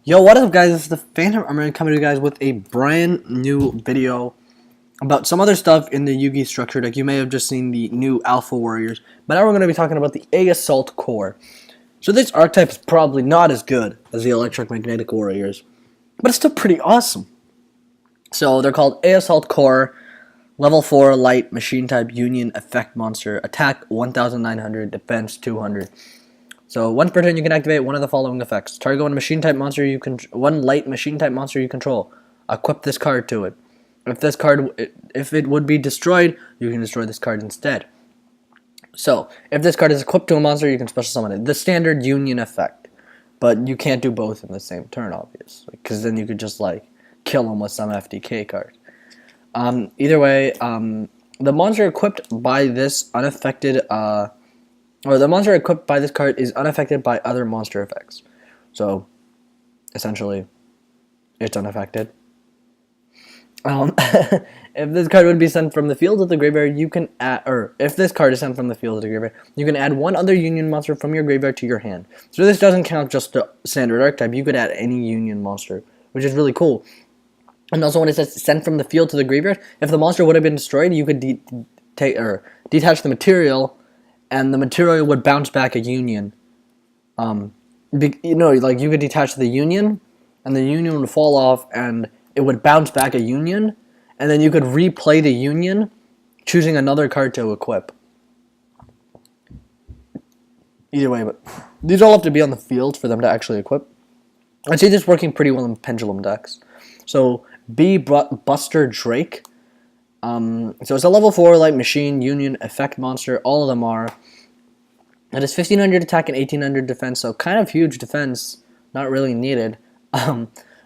Yo, what up guys, this is the Phantom. I'm going to come to you guys with a brand new video about some other stuff in the Yugi structure deck. You may have just seen the new Alpha Warriors, but now we're going to be talking about the A Assault Core. So this archetype is probably not as good as the Electromagnetic Warriors, but it's still pretty awesome. So they're called A Assault Core, level 4 light machine type union effect monster, attack 1900, defense 200. So once per turn, you can activate one of the following effects: target one machine type monster one light machine type monster you control. Equip this card to it. If it would be destroyed, you can destroy this card instead. So if this card is equipped to a monster, you can special summon it. The standard union effect, but you can't do both in the same turn, obviously, because then you could just like kill them with some FDK card. Either way, the monster equipped by this unaffected. The monster equipped by this card is unaffected by other monster effects. So, essentially, it's unaffected. If this card would be sent from the field to the graveyard, you can add, or if this card is sent from the field to the graveyard, you can add one other union monster from your graveyard to your hand. So this doesn't count just the standard archetype. You could add any union monster, which is really cool. And also, when it says sent from the field to the graveyard, if the monster would have been destroyed, you could detach the material, and the material would bounce back a union. Like you could detach the union, and the union would fall off, and it would bounce back a union, and then you could replay the union, choosing another card to equip. Either way, but these all have to be on the field for them to actually equip. I see this working pretty well in Pendulum decks. So, Buster Drake. So it's a level 4 light machine union effect monster. All of them are. It is 1500 attack and 1800 defense, so kind of huge defense, not really needed.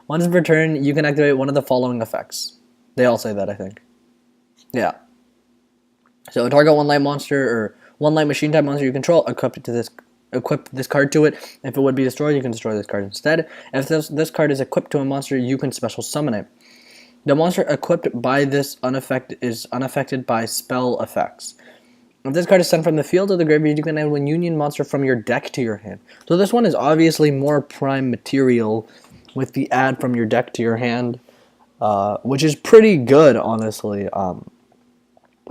Once per turn, you can activate one of the following effects. They all say that, I think. Yeah. So target one light monster or one light machine type monster you control. Equip this card to it. If it would be destroyed, you can destroy this card instead. If this card is equipped to a monster, you can special summon it. The monster equipped by this is unaffected by spell effects. If this card is sent from the field to the graveyard, you can add one union monster from your deck to your hand. So this one is obviously more prime material with the add from your deck to your hand, which is pretty good, honestly.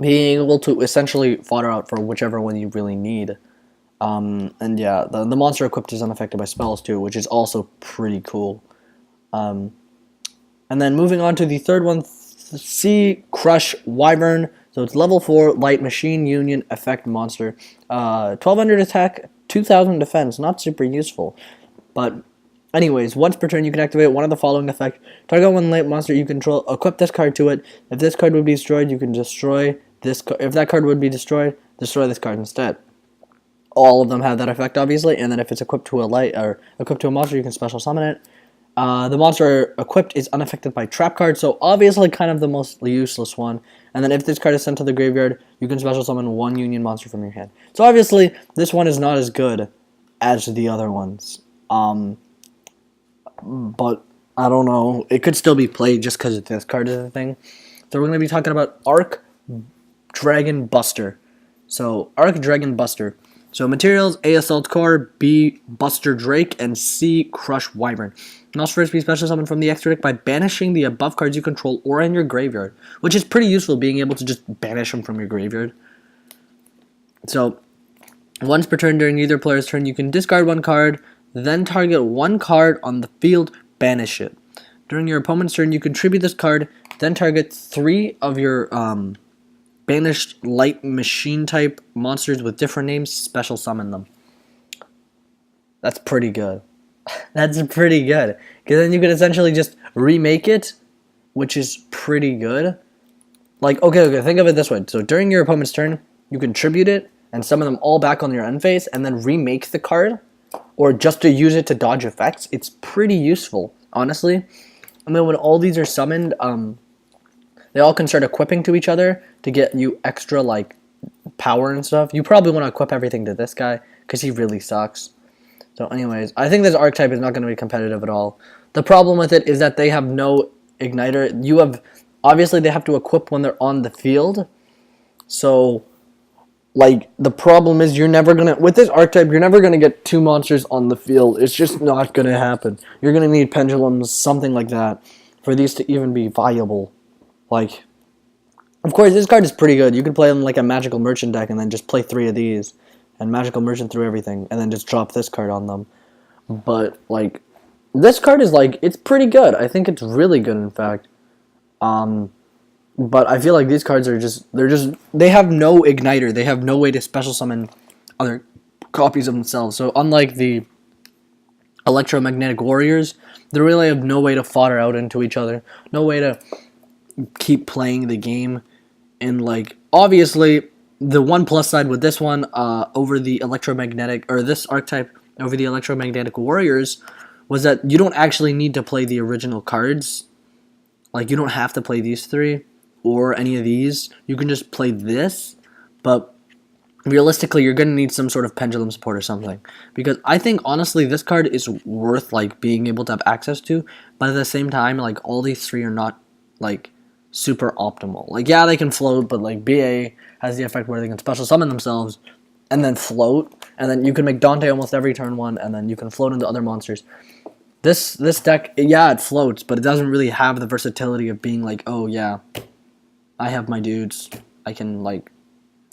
Being able to essentially fodder out for whichever one you really need. And yeah, the monster equipped is unaffected by spells too, which is also pretty cool. And then moving on to the third one, Sea Crush Wyvern. So it's level 4 light machine union effect monster. 1200 attack, 2000 defense. Not super useful. But anyways, once per turn you can activate one of the following effects. Target one light monster you control. Equip this card to it. If this card would be destroyed, you can destroy this. If that card would be destroyed, destroy this card instead. All of them have that effect, obviously. And then if it's equipped to a light or equipped to a monster, you can special summon it. The monster equipped is unaffected by trap cards, so obviously kind of the most useless one. And then if this card is sent to the graveyard, you can special summon one union monster from your hand. So obviously, this one is not as good as the other ones. But I don't know. It could still be played just because this card is a thing. So we're going to be talking about Arc Dragon Buster. So Arc Dragon Buster. So materials: A Assault Core, B Buster Drake, and C Crush Wyvern. And also first be special summoned from the extra deck by banishing the above cards you control or in your graveyard, which is pretty useful, being able to just banish them from your graveyard. So once per turn during either player's turn, you can discard one card, then target one card on the field, banish it. During your opponent's turn, you contribute this card, then target 3 of your banished light machine type monsters with different names, special summon them. That's pretty good. That's pretty good. Because then you can essentially just remake it, which is pretty good. Like, okay, think of it this way. So during your opponent's turn, you contribute it and summon them all back on your end phase and then remake the card, or just to use it to dodge effects. It's pretty useful, honestly. And then when all these are summoned, they all can start equipping to each other to get you extra, like, power and stuff. You probably want to equip everything to this guy, because he really sucks. So anyways, I think this archetype is not going to be competitive at all. The problem with it is that they have no igniter. Obviously they have to equip when they're on the field. So Like, the problem is you're never gonna, with this archetype, you're never gonna get two monsters on the field. It's just not gonna happen. You're gonna need pendulums, something like that, for these to even be viable. Like, of course, this card is pretty good. You can play them like a Magical Merchant deck and then just play 3 of these, and Magical Merchant through everything, and then just drop this card on them. But, like, this card is, like, it's pretty good. I think it's really good, in fact. But I feel like these cards are they have no igniter. They have no way to special summon other copies of themselves. So unlike the electromagnetic warriors, they really have no way to fodder out into each other. No way to keep playing the game. And, like, obviously, the one plus side with this one over the electromagnetic, or this archetype over the electromagnetic warriors, was that you don't actually need to play the original cards. Like, you don't have to play these 3 or any of these. You can just play this, but realistically, you're going to need some sort of pendulum support or something. Because I think, honestly, this card is worth, like, being able to have access to, but at the same time, like, all these 3 are not, like, super optimal. Like, yeah, they can float, but, like, BA has the effect where they can special summon themselves and then float, and then you can make Dante almost every turn 1, and then you can float into other monsters. This deck, yeah, it floats, but it doesn't really have the versatility of being like, oh, yeah, I have my dudes. I can, like,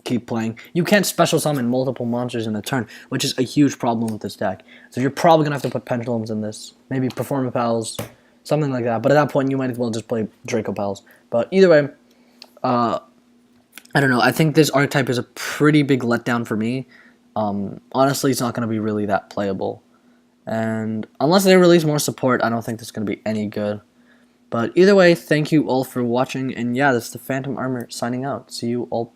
keep playing. You can't special summon multiple monsters in a turn, which is a huge problem with this deck. So you're probably going to have to put pendulums in this. Maybe Performa Pals, something like that. But at that point, you might as well just play Draco Pals. But either way, I don't know. I think this archetype is a pretty big letdown for me. Honestly, it's not going to be really that playable. And unless they release more support, I don't think this is going to be any good. But either way, thank you all for watching. And yeah, this is the Phantom Armor signing out. See you all.